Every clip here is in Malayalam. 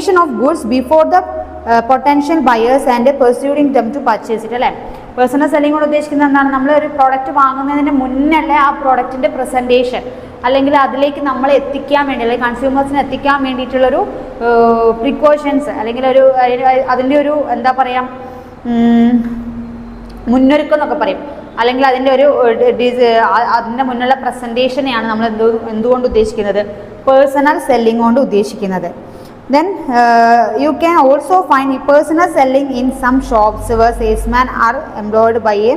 observation of goods before the potential buyers and persuading them to purchase it അല്ലേ. പേഴ്സണൽ സെല്ലിംഗ് കൊണ്ട് ഉദ്ദേശിക്കുന്നത് എന്താണ്? നമ്മൾ ഒരു പ്രോഡക്റ്റ് വാങ്ങുന്നതിന് മുന്നല്ല ആ പ്രോഡക്റ്റിൻ്റെ പ്രസൻറ്റേഷൻ അല്ലെങ്കിൽ അതിലേക്ക് നമ്മൾ എത്തിക്കാൻ വേണ്ടി അല്ലെങ്കിൽ കൺസ്യൂമേഴ്സിന് എത്തിക്കാൻ വേണ്ടിയിട്ടുള്ളൊരു പ്രിക്കോഷൻസ് അല്ലെങ്കിൽ ഒരു അതിൻ്റെ ഒരു എന്താ പറയുക മുന്നൊരുക്കം എന്നൊക്കെ പറയും, അല്ലെങ്കിൽ അതിൻ്റെ ഒരു അതിൻ്റെ മുന്നുള്ള പ്രസൻറ്റേഷനെയാണ് നമ്മൾ എന്തുകൊണ്ട് ഉദ്ദേശിക്കുന്നത്? പേഴ്സണൽ സെല്ലിംഗ് കൊണ്ട് ഉദ്ദേശിക്കുന്നത്. Then you can also find personal selling in some shops where salesmen are employed by a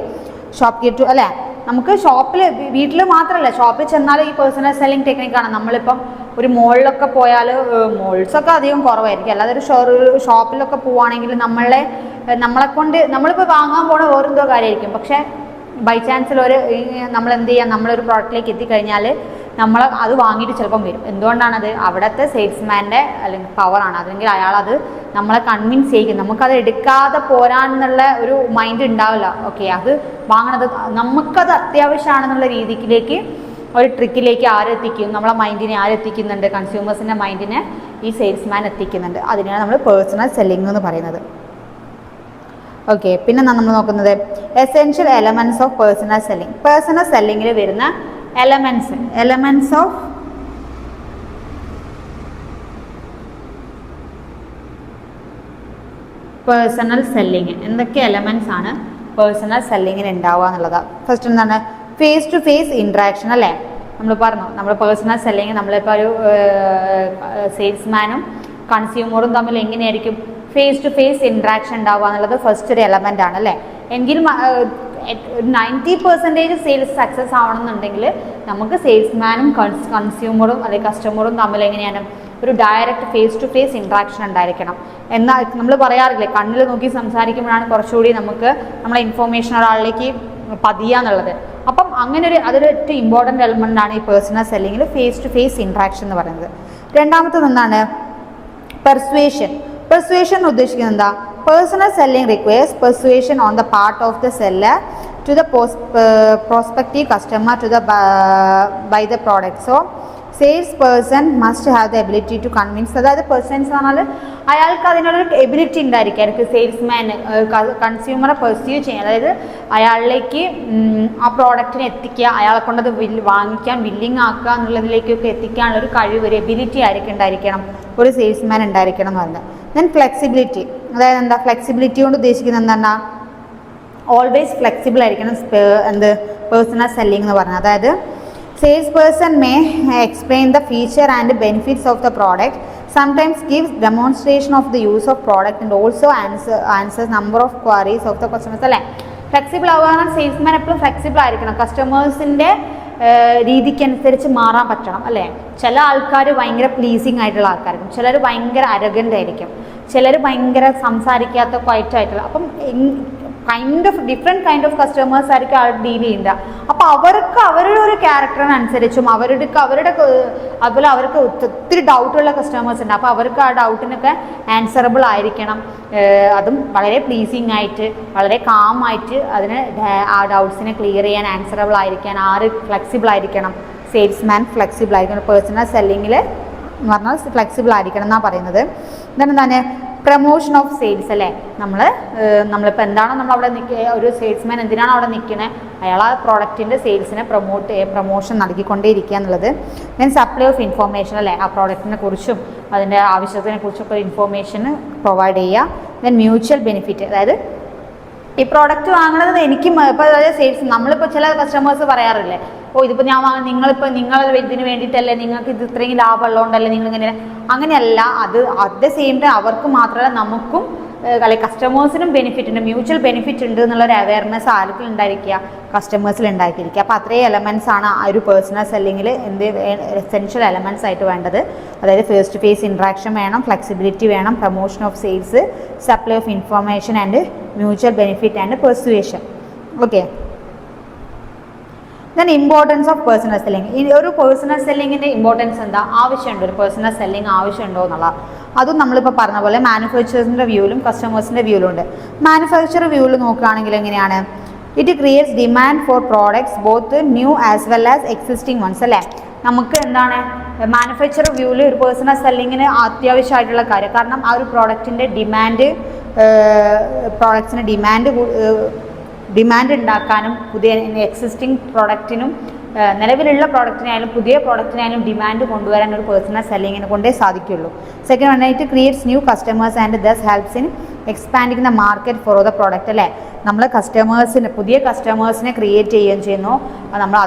shopkeeper അല്ലേ. നമുക്ക് ഷോപ്പിൽ വീട്ടിൽ മാത്രമല്ല ഷോപ്പിൽ ചെന്നാൽ ഈ പേഴ്സണൽ സെല്ലിംഗ് ടെക്നിക്കാണ്. നമ്മളിപ്പം ഒരു മോളിലൊക്കെ പോയാൽ മോൾസൊക്കെ അധികം കുറവായിരിക്കും, അല്ലാതെ ഒരു ഷോപ്പിലൊക്കെ പോവുകയാണെങ്കിൽ നമ്മളെ കൊണ്ട് നമ്മളിപ്പോൾ വാങ്ങാൻ പോണ വേറെന്തോ കാര്യമായിരിക്കും. പക്ഷേ ബൈ ചാൻസിൽ നമ്മൾ എന്ത് ചെയ്യാം, നമ്മളൊരു പ്രോഡക്റ്റിലേക്ക് എത്തിക്കഴിഞ്ഞാൽ നമ്മൾ അത് വാങ്ങിയിട്ട് ചിലപ്പം വരും. എന്തുകൊണ്ടാണത്? അവിടുത്തെ സെയിൽസ്മാൻ്റെ അല്ലെങ്കിൽ പവറാണ്, അല്ലെങ്കിൽ അയാളത് നമ്മളെ കൺവിൻസ് ചെയ്യിക്കും. നമുക്കത് എടുക്കാതെ പോരാന്നുള്ള ഒരു മൈൻഡ് ഉണ്ടാവില്ല. ഓക്കെ, അത് വാങ്ങണത് നമുക്കത് അത്യാവശ്യമാണെന്നുള്ള രീതിയിലേക്ക് ഒരു ട്രിക്കിലേക്ക് ആരെത്തിക്കും? നമ്മളെ മൈൻഡിനെ ആരെത്തിക്കുന്നുണ്ട്? കൺസ്യൂമേഴ്സിൻ്റെ മൈൻഡിനെ ഈ സെയിൽസ്മാൻ എത്തിക്കുന്നുണ്ട്. അതിനാണ് നമ്മൾ പേഴ്സണൽ സെല്ലിംഗ് എന്ന് പറയുന്നത്. ഓക്കെ, പിന്നെ നമ്മൾ നോക്കുന്നത് essential elements of personal selling. Personal സെല്ലിങ്ങിൽ വരുന്ന എലമെൻറ്റ്സ് ഓഫ് പേഴ്സണൽ സെല്ലിങ്. എന്തൊക്കെ എലമെൻറ്റ്സ് ആണ് പേഴ്സണൽ സെല്ലിങ്ങിന് ഉണ്ടാവുക എന്നുള്ളതാണ്. ഫസ്റ്റ് എന്താണ്? ഫേസ് ടു ഫേസ് ഇൻട്രാക്ഷൻ അല്ലേ. നമ്മൾ പറഞ്ഞു, നമ്മൾ പേഴ്സണൽ സെല്ലിങ് നമ്മളിപ്പോൾ ഒരു സെയിൽസ്മാനും കൺസ്യൂമറും തമ്മിൽ എങ്ങനെയായിരിക്കും ഫേസ് ടു ഫേസ് ഇൻട്രാക്ഷൻ ഉണ്ടാവുക എന്നുള്ളത് ഫസ്റ്റ് ഒരു എലമെൻ്റ് ആണ് അല്ലേ. എങ്കിൽ 90% സെയിൽസ് സക്സസ് ആവണമെന്നുണ്ടെങ്കിൽ നമുക്ക് സെയിൽസ്മാനും കൺസ്യൂമറും അല്ലെങ്കിൽ കസ്റ്റമറും തമ്മിൽ എങ്ങനെയാണ് ഒരു direct face to face interaction ഉണ്ടായിരിക്കണം. എന്നാൽ നമ്മൾ പറയാറില്ലേ, കണ്ണിൽ നോക്കി സംസാരിക്കുമ്പോഴാണ് കുറച്ചുകൂടി നമുക്ക് നമ്മളെ ഇൻഫോർമേഷൻ ഒരാളിലേക്ക് പതിയാന്നുള്ളത്. അപ്പം അങ്ങനെ അതൊരു ഏറ്റവും ഇമ്പോർട്ടൻ്റ് എലമെൻ്റ് ആണ് ഈ പേഴ്സണൽ സെല്ലിങ്ങിൽ ഫേസ് ടു ഫേസ് ഇൻട്രാക്ഷൻ എന്ന് പറയുന്നത്. രണ്ടാമത്തത് എന്താണ്? പെർsuasion ഉദ്ദേശിക്കുന്നത് എന്താ? Personal selling requires persuasion on the part of the seller to the prospective customer to buy the product. So sales person must have the ability to convince. അതായത് പേഴ്സൺസ് എന്ന് പറഞ്ഞാൽ അയാൾക്ക് അതിനുള്ളൊരു എബിലിറ്റി ഉണ്ടായിരിക്കും. അയാൾക്ക് സെയിൽസ്മാൻ കൺസ്യൂമറെ പെർസ്യൂ ചെയ്യാൻ, അതായത് അയാളിലേക്ക് ആ പ്രോഡക്റ്റിനെ എത്തിക്കുക, അയാളെ കൊണ്ടത് വാങ്ങിക്കാൻ വില്ലിങ് ആക്കുക എന്നുള്ളതിലേക്കൊക്കെ എത്തിക്കാനുള്ള ഒരു കഴിവ്, ഒരു എബിലിറ്റി ആയിരിക്കും ഉണ്ടായിരിക്കണം ഒരു സെയിൽസ്മാൻ ഉണ്ടായിരിക്കണം എന്ന് പറയുന്നത്. Then flexibility. അതായത് എന്താ ഫ്ലെക്സിബിലിറ്റി കൊണ്ട് ഉദ്ദേശിക്കുന്നത് എന്താണ്? ഓൾവേസ് ഫ്ലെക്സിബിൾ ആയിരിക്കണം പേഴ്സണൽ സെല്ലിംഗ് എന്ന് പറഞ്ഞാൽ. അതായത് salesperson may explain the feature and benefits of the product, sometimes gives demonstration of the use of product and also answers number of queries of the customers അല്ലേ. ഫ്ലെക്സിബിൾ ആവുക, സെയിൽസ്മാൻ എപ്പോഴും ഫ്ലെക്സിബിൾ ആയിരിക്കണം, കസ്റ്റമേഴ്സിൻ്റെ രീതിക്കനുസരിച്ച് മാറാൻ പറ്റണം അല്ലേ. ചില ആൾക്കാർ ഭയങ്കര പ്ലീസിങ് ആയിട്ടുള്ള ആൾക്കാരായിരിക്കും, ചിലർ ഭയങ്കര അരഗൻ്റ് ആയിരിക്കും, ചിലർ ഭയങ്കര സംസാരിക്കാത്ത ക്വയറ്റ് ആയിട്ടുള്ള. അപ്പം ഡിഫറെൻറ്റ് കൈൻഡ് ഓഫ് കസ്റ്റമേഴ്സ് ആയിരിക്കും അവർ ഡീൽ ചെയ്യേണ്ട. അപ്പോൾ അവർക്ക് അവരുടെ ഒരു ക്യാരക്ടറിനനുസരിച്ചും അവരുടെ അതുപോലെ അവർക്ക് ഒത്തിരി ഡൗട്ടുള്ള കസ്റ്റമേഴ്സ് ഉണ്ട്. അപ്പോൾ അവർക്ക് ആ ഡൗട്ടിനൊക്കെ ആൻസറബിൾ ആയിരിക്കണം, അതും വളരെ പ്ലീസിങ് ആയിട്ട് വളരെ കാം ആയിട്ട് അതിന് ആ ഡൗട്ട്സിനെ ക്ലിയർ ചെയ്യാൻ ആൻസറബിൾ ആയിരിക്കാൻ ഫ്ലെക്സിബിൾ ആയിരിക്കണം. സെയിൽസ്മാൻ ഫ്ലെക്സിബിൾ ആയിരിക്കണം. പേഴ്സണൽ സെല്ലിങ്ങിൽ എന്ന് പറഞ്ഞാൽ ഫ്ലെക്സിബിൾ ആയിരിക്കണം എന്നാണ് പറയുന്നത്. എന്താണ് പ്രമോഷൻ ഓഫ് സെയിൽസ് അല്ലേ. നമ്മളിപ്പോൾ എന്താണോ നമ്മളവിടെ ഒരു സെയിൽസ്മാൻ എന്തിനാണോ അവിടെ നിൽക്കുന്നത്, അയാൾ ആ പ്രോഡക്റ്റിൻ്റെ സെയിൽസിനെ പ്രൊമോഷൻ നൽകിക്കൊണ്ടേയിരിക്കുക എന്നുള്ളത്. ദെൻ സപ്ലൈ ഓഫ് ഇൻഫോർമേഷൻ അല്ലേ, ആ പ്രോഡക്റ്റിനെ കുറിച്ചും അതിൻ്റെ ആവശ്യത്തിനെ കുറിച്ചൊക്കെ ഇൻഫോർമേഷൻ പ്രൊവൈഡ് ചെയ്യുക. ദെൻ മ്യൂച്വൽ ബെനിഫിറ്റ്, അതായത് ഈ പ്രോഡക്റ്റ് വാങ്ങുന്നത് എനിക്കും ഇപ്പോൾ അതായത് സെയിൽസ് നമ്മളിപ്പോൾ ചില കസ്റ്റമേഴ്സ് പറയാറില്ലേ, ഇതിപ്പോൾ ഞാൻ നിങ്ങളെ ഇതിന് വേണ്ടിയിട്ടല്ലേ, നിങ്ങൾക്ക് ഇത് ഇത്രയും ലാഭമുള്ളതുകൊണ്ടല്ലേ നിങ്ങളിങ്ങനെ. അങ്ങനെയല്ല, അറ്റ് ദ സെയിം ടൈം അവർക്ക് മാത്രമല്ല നമുക്കും അല്ലെങ്കിൽ കസ്റ്റമേഴ്സിനും ബെനിഫിറ്റ് ഉണ്ട്, മ്യൂച്വൽ ബെനിഫിറ്റ് ഉണ്ട് എന്നുള്ളൊരു അവയർനെസ് ആർക്കും ഉണ്ടായിരിക്കുക, കസ്റ്റമേഴ്സിൽ ഉണ്ടാക്കിയിരിക്കുക. അപ്പോൾ അത്രയും എലമെൻറ്റ്സ് ആണ് ആ ഒരു പേഴ്സണൽ സെല്ലിങ്ങിൽ എസെൻഷ്യൽ എലമെൻറ്റ്സ് ആയിട്ട് വേണ്ടത്. അതായത് ഫേസ് ടു ഫേസ് ഇൻട്രാക്ഷൻ വേണം, ഫ്ലെക്സിബിലിറ്റി വേണം, promotion of sales, supply of information and mutual benefit and persuasion. Okay, then importance of personal selling. ഈ ഒരു പേഴ്സണൽ സെല്ലിങ്ങിൻ്റെ ഇമ്പോർട്ടൻസ് എന്താ, ആവശ്യമുണ്ടോ ഒരു പേഴ്സണൽ സെല്ലിംഗ് ആവശ്യമുണ്ടോ എന്നുള്ള അതും നമ്മളിപ്പോൾ പറഞ്ഞ പോലെ മാനുഫാക്ചറേഴ്സിൻ്റെ വ്യൂവിലും കസ്റ്റമേഴ്സിൻ്റെ വ്യൂവിലും ഉണ്ട്. മാനുഫാക്ചർ വ്യൂവിൽ നോക്കുകയാണെങ്കിൽ എങ്ങനെയാണ്, it creates demand for products both new as well as existing ones അല്ലേ. നമുക്ക് എന്താണ് മാനുഫാക്ചർ വ്യൂവിൽ ഒരു പേഴ്സണൽ സെല്ലിങ്ങിന് അത്യാവശ്യമായിട്ടുള്ള കാര്യം. കാരണം ആ ഒരു പ്രോഡക്റ്റിൻ്റെ പ്രോഡക്ട്സിന് ഡിമാൻഡ് ഉണ്ടാക്കാനും പുതിയ എക്സിസ്റ്റിംഗ് പ്രോഡക്റ്റിനും നിലവിലുള്ള പ്രോഡക്റ്റിനായാലും പുതിയ പ്രോഡക്റ്റിനായാലും ഡിമാൻഡ് കൊണ്ടുവരാൻ ഒരു പേഴ്സണൽ സെല്ലിങ്ങിനെ കൊണ്ടേ സാധിക്കുള്ളൂ. Second one, it creates new customers and thus helps in expanding the market for the product. അല്ലേ, നമ്മൾ പുതിയ കസ്റ്റമേഴ്സിനെ ക്രിയേറ്റ് ചെയ്യുകയും ചെയ്യുന്നു. നമ്മൾ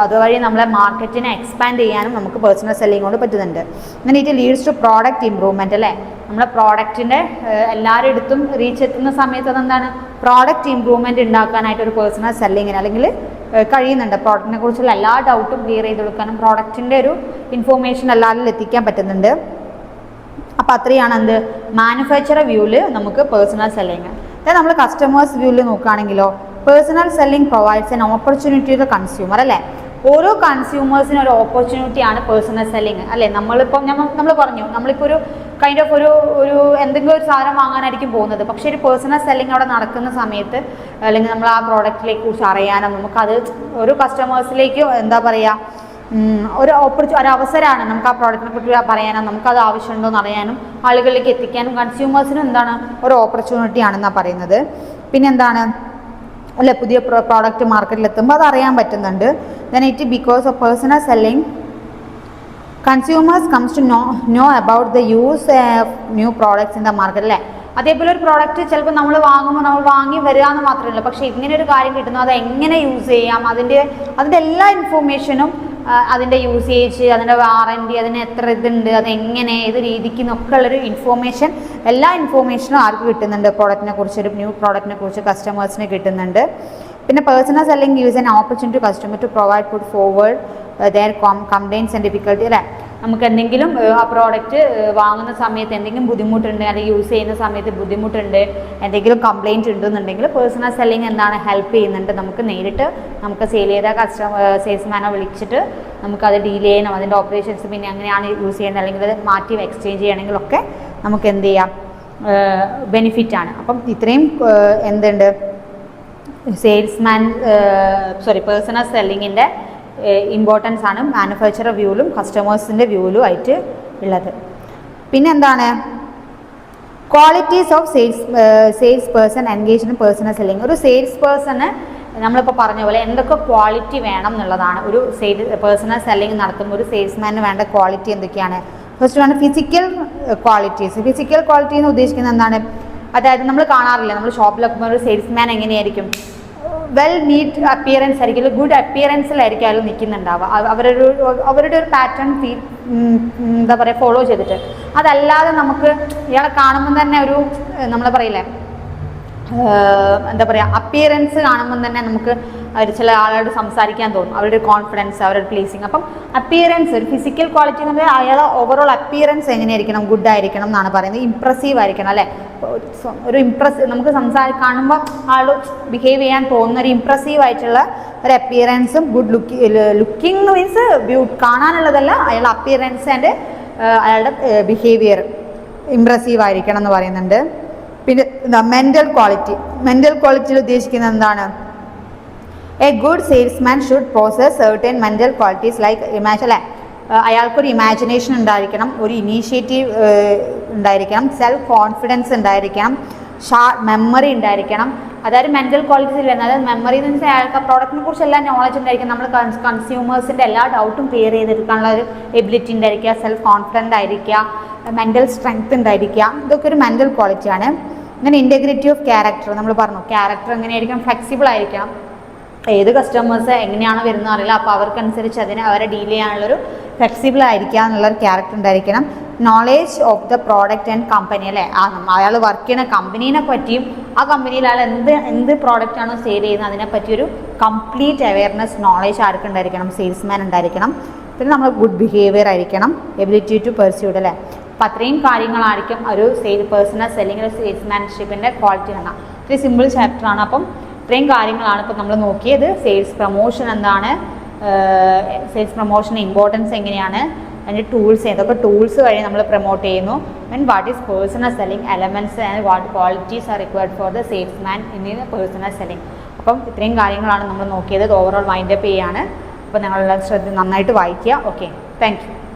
അതുവഴി നമ്മളെ മാർക്കറ്റിനെ എക്സ്പാൻഡ് ചെയ്യാനും നമുക്ക് പേഴ്സണൽ സെല്ലിംഗ് കൊണ്ട് പറ്റുന്നുണ്ട്. അങ്ങനെ it leads to product improvement. അല്ലേ, നമ്മളെ പ്രോഡക്റ്റിൻ്റെ എല്ലാവരുടെ അടുത്തും റീച്ച് എത്തുന്ന സമയത്ത് അതെന്താണ് പ്രോഡക്റ്റ് ഇമ്പ്രൂവ്മെൻറ്റ് ഉണ്ടാക്കാനായിട്ട് ഒരു പേഴ്സണൽ സെല്ലിങ്ങിന് അല്ലെങ്കിൽ കഴിയുന്നുണ്ട്. പ്രോഡക്റ്റിനെ കുറിച്ചുള്ള എല്ലാ ഡൗട്ടും ക്ലിയർ ചെയ്ത് കൊടുക്കാനും പ്രോഡക്റ്റിൻ്റെ ഒരു ഇൻഫോർമേഷൻ എല്ലാവരിലും എത്തിക്കാൻ പറ്റുന്നുണ്ട്. അപ്പോൾ അത്രയാണ് എന്ത് മാനുഫാക്ചർ വ്യൂവിൽ നമുക്ക് പേഴ്സണൽ സെല്ലിങ്. അതായത് നമ്മൾ കസ്റ്റമേഴ്സ് വ്യൂവിൽ നോക്കുകയാണെങ്കിലോ personal selling provides an opportunity to the consumer. അല്ലേ, ഓരോ കൺസ്യൂമേഴ്സിനും ഒരു ഓപ്പർച്യൂണിറ്റിയാണ് പേഴ്സണൽ സെല്ലിങ്. അല്ലേ, നമ്മളിപ്പോൾ നമ്മൾ പറഞ്ഞു നമ്മളിപ്പോൾ ഒരു കൈൻഡ് ഓഫ് ഒരു എന്തെങ്കിലും ഒരു സാധനം വാങ്ങാനായിരിക്കും പോകുന്നത്. പക്ഷേ ഒരു പേഴ്സണൽ സെല്ലിംഗ് അവിടെ നടക്കുന്ന സമയത്ത് അല്ലെങ്കിൽ നമ്മൾ ആ പ്രോഡക്റ്റിനെ കുറിച്ച് അറിയാനും നമുക്കത് ഒരു കസ്റ്റമേഴ്സിലേക്ക് എന്താ പറയുക ഒരു അവസരമാണ്. നമുക്ക് ആ പ്രോഡക്റ്റിനെ കുറിച്ച് പറയാനും നമുക്കത് ആവശ്യമുണ്ടോ എന്ന് അറിയാനും ആളുകളിലേക്ക് എത്തിക്കാനും കൺസ്യൂമേഴ്സിനും എന്താണ് ഒരു ഓപ്പർച്യൂണിറ്റി ആണെന്നാണ് പറയുന്നത്. പിന്നെന്താണ് അല്ലെ പുതിയ പ്രോഡക്റ്റ് മാർക്കറ്റിൽ എത്തുമ്പോൾ അത് അറിയാൻ പറ്റുന്നുണ്ട്. Then it because of personal selling consumers comes to know about the use of new products in the market. അല്ലേ, അതേപോലെ ഒരു പ്രോഡക്റ്റ് ചിലപ്പോൾ നമ്മൾ വാങ്ങി വരിക എന്ന് മാത്രമല്ല, പക്ഷേ ഇങ്ങനെ ഒരു കാര്യം കിട്ടുന്നു, അത് എങ്ങനെ യൂസ് ചെയ്യാം, അതിൻ്റെ എല്ലാ ഇൻഫോർമേഷനും അതിൻ്റെ യൂസേജ്, അതിൻ്റെ വാറൻറ്റി, അതിന് എത്ര ഇതുണ്ട്, അതെങ്ങനെ ഏത് രീതിക്ക് എന്നൊക്കെ ഉള്ളൊരു ഇൻഫോർമേഷൻ എല്ലാ ഇൻഫോർമേഷനും ആർക്ക് കിട്ടുന്നുണ്ട് പ്രോഡക്റ്റിനെ കുറിച്ച് ഒരു ന്യൂ പ്രോഡക്റ്റിനെ കുറിച്ച് കസ്റ്റമേഴ്സിന് കിട്ടുന്നുണ്ട്. പിന്നെ personal selling use an opportunity customer to provide put forward their complaints and difficulty. അല്ലേ, നമുക്ക് എന്തെങ്കിലും ആ പ്രോഡക്റ്റ് വാങ്ങുന്ന സമയത്ത് എന്തെങ്കിലും ബുദ്ധിമുട്ടുണ്ട് അല്ലെങ്കിൽ യൂസ് ചെയ്യുന്ന സമയത്ത് ബുദ്ധിമുട്ടുണ്ട് എന്തെങ്കിലും കംപ്ലയിൻറ്റ് ഉണ്ടെന്നുണ്ടെങ്കിൽ പേഴ്സണൽ സെല്ലിംഗ് എന്താണ് ഹെൽപ്പ് ചെയ്യുന്നുണ്ട്. നമുക്ക് നേരിട്ട് നമുക്ക് സെയിൽ ചെയ്ത സെയിൽസ്മാനെ വിളിച്ചിട്ട് നമുക്കത് ഡീൽ ചെയ്യണം, അതിൻ്റെ ഓപ്പറേഷൻസ് പിന്നെ എങ്ങനെയാണ് യൂസ് ചെയ്യുന്നത് അല്ലെങ്കിൽ അത് മാറ്റി എക്സ്ചേഞ്ച് ചെയ്യണമെങ്കിലൊക്കെ നമുക്ക് എന്ത് ചെയ്യാം ബെനിഫിറ്റാണ്. അപ്പം ഇത്രയും എന്തുണ്ട് പേഴ്സണൽ സെല്ലിങ്ങിൻ്റെ ഇമ്പോർട്ടൻസ് ആണ് മാനുഫാക്ചർ വ്യൂവിലും കസ്റ്റമേഴ്സിൻ്റെ വ്യൂവിലും ആയിട്ട് ഉള്ളത്. പിന്നെ എന്താണ് qualities of sales person engage in personal selling. ഒരു സെയിൽസ് പേഴ്സണ് നമ്മളിപ്പോൾ പറഞ്ഞ പോലെ എന്തൊക്കെ ക്വാളിറ്റി വേണം എന്നുള്ളതാണ്. ഒരു പേഴ്സണൽ സെല്ലിംഗ് നടത്തുമ്പോൾ ഒരു സെയിൽസ്മാന് വേണ്ട ക്വാളിറ്റി എന്തൊക്കെയാണ്? ഫസ്റ്റ് ആണ് ഫിസിക്കൽ ക്വാളിറ്റീസ്. ഫിസിക്കൽ ക്വാളിറ്റി എന്ന് ഉദ്ദേശിക്കുന്നത് എന്താണ്? അതായത് നമ്മൾ കാണാറില്ല, നമ്മൾ ഷോപ്പിലൊക്കെ ഒരു സെയിൽസ്മാൻ എങ്ങനെയായിരിക്കും വെൽ നീറ്റ് അപ്പിയറൻസ് ആയിരിക്കും, ഗുഡ് അപ്പിയറൻസിലായിരിക്കും അയാൾ നിൽക്കുന്നുണ്ടാവുക. അവരുടെ ഒരു പാറ്റേൺ എന്താ പറയുക ഫോളോ ചെയ്തിട്ട്. അതല്ലാതെ നമുക്ക് ഇയാളെ കാണുമ്പോൾ തന്നെ ഒരു നമ്മൾ പറയില്ലേ എന്താ പറയുക അപ്പിയറൻസ് കാണുമ്പോൾ തന്നെ നമുക്ക് ചില ആളോട് സംസാരിക്കാൻ തോന്നും, അവരുടെ കോൺഫിഡൻസ്, അവരുടെ പ്ലേസിങ്. അപ്പം അപ്പിയറൻസ് ഒരു ഫിസിക്കൽ ക്വാളിറ്റി എന്ന് പറഞ്ഞാൽ അയാളെ ഓവറോൾ അപ്പിയറൻസ് എങ്ങനെയായിരിക്കണം? ഗുഡ് ആയിരിക്കണം എന്നാണ് പറയുന്നത്. ഇംപ്രസീവ് ആയിരിക്കണം. അല്ലേ, ഒരു നമുക്ക് കാണുമ്പോൾ ആൾ ബിഹേവ് ചെയ്യാൻ തോന്നുന്ന ഒരു ഇംപ്രസീവ് ആയിട്ടുള്ള ഒരു അപ്പിയറൻസും ഗുഡ് ലുക്കിംഗ് മീൻസ് കാണാനുള്ളതല്ല, അയാളുടെ അപ്പിയറൻസ് ആൻഡ് അയാളുടെ ബിഹേവിയർ ഇംപ്രസീവ് ആയിരിക്കണം എന്ന് പറയുന്നുണ്ട്. പിന്നെ മെൻ്റൽ ക്വാളിറ്റിയിൽ ഉദ്ദേശിക്കുന്നത് എന്താണ്? A good salesman should poses certain mental qualities like അല്ലേ, അയാൾക്കൊരു ഇമാജിനേഷൻ ഉണ്ടായിരിക്കണം, ഒരു ഇനീഷ്യേറ്റീവ് ഉണ്ടായിരിക്കണം, സെൽഫ് കോൺഫിഡൻസ് ഉണ്ടായിരിക്കണം, മെമ്മറി ഉണ്ടായിരിക്കണം. അതായത് മെൻ്റൽ ക്വാളിറ്റീസിൽ വരുന്നത്, അതായത് മെമ്മറി എന്ന് വെച്ചാൽ അയാൾക്ക് ആ പ്രോഡക്റ്റിനെ കുറിച്ച് എല്ലാ നോളജ് ഉണ്ടായിരിക്കും, നമ്മൾ കൺസ്യൂമേഴ്സിൻ്റെ എല്ലാ ഡൗട്ടും ക്ലിയർ ചെയ്തെടുക്കാനുള്ള ഒരു എബിലിറ്റി ഉണ്ടായിരിക്കുക, സെൽഫ് കോൺഫിഡൻ്റ് ആയിരിക്കുക, മെൻ്റൽ സ്ട്രെങ്ത് ഉണ്ടായിരിക്കുക. ഇതൊക്കെ ഒരു മെൻ്റൽ ക്വാളിറ്റിയാണ്. അങ്ങനെ ഇൻറ്റഗ്രിറ്റി ഓഫ് ക്യാരക്ടർ നമ്മൾ പറഞ്ഞു. ക്യാരക്ടർ എങ്ങനെയായിരിക്കണം? ഫ്ലെക്സിബിൾ ആയിരിക്കണം. ഏത് കസ്റ്റമേഴ്സ് എങ്ങനെയാണ് വരുന്നത് അറിയില്ല, അപ്പോൾ അവർക്കനുസരിച്ച് അവരെ ഡീൽ ചെയ്യാനുള്ളൊരു ഫ്ലെക്സിബിൾ ആയിരിക്കുക എന്നുള്ളൊരു ക്യാരക്ടർ ഉണ്ടായിരിക്കണം. Knowledge of the product and company. അല്ലേ, അയാൾ വർക്ക് ചെയ്യുന്ന കമ്പനീനെ പറ്റിയും ആ കമ്പനിയിൽ അയാൾ എന്ത് പ്രോഡക്റ്റാണോ സെയിൽ ചെയ്യുന്നത് അതിനെപ്പറ്റിയൊരു കംപ്ലീറ്റ് അവയർനെസ് നോളേജ് ആർക്കുണ്ടായിരിക്കണം? സെയിൽസ്മാൻ ഉണ്ടായിരിക്കണം. പിന്നെ നമ്മൾ ഗുഡ് ബിഹേവിയർ ആയിരിക്കണം, എബിലിറ്റി ടു പെർസ്യൂഡ്. അല്ലേ, അപ്പം അത്രയും കാര്യങ്ങളായിരിക്കും ഒരു പേഴ്സണൽ സെല്ലിംഗ് സെയിൽസ്മാൻഷിപ്പിൻ്റെ ക്വാളിറ്റി എന്ന ഇത്തിരി സിമ്പിൾ ചാപ്റ്ററാണ്. അപ്പം ഇത്രയും കാര്യങ്ങളാണ് ഇപ്പോൾ നമ്മൾ നോക്കിയത്. സെയിൽസ് പ്രൊമോഷൻ എന്താണ്, സെയിൽസ് പ്രൊമോഷൻ്റെ ഇമ്പോർട്ടൻസ് എങ്ങനെയാണ്, അതിൻ്റെ ടൂൾസ് ഏതൊക്കെ ടൂൾസ് വഴി നമ്മൾ പ്രൊമോട്ട് ചെയ്യുന്നു, and what is personal selling elements and what qualities are required for the salesman in personal selling. അപ്പം ഇത്രയും കാര്യങ്ങളാണ് നമ്മൾ നോക്കിയത്. ഓവറോൾ വൈൻഡപ്പ് ചെയ്യാണ്. അപ്പോൾ നിങ്ങളെല്ലാം നന്നായിട്ട് വായിക്കുക. Okay, thank you.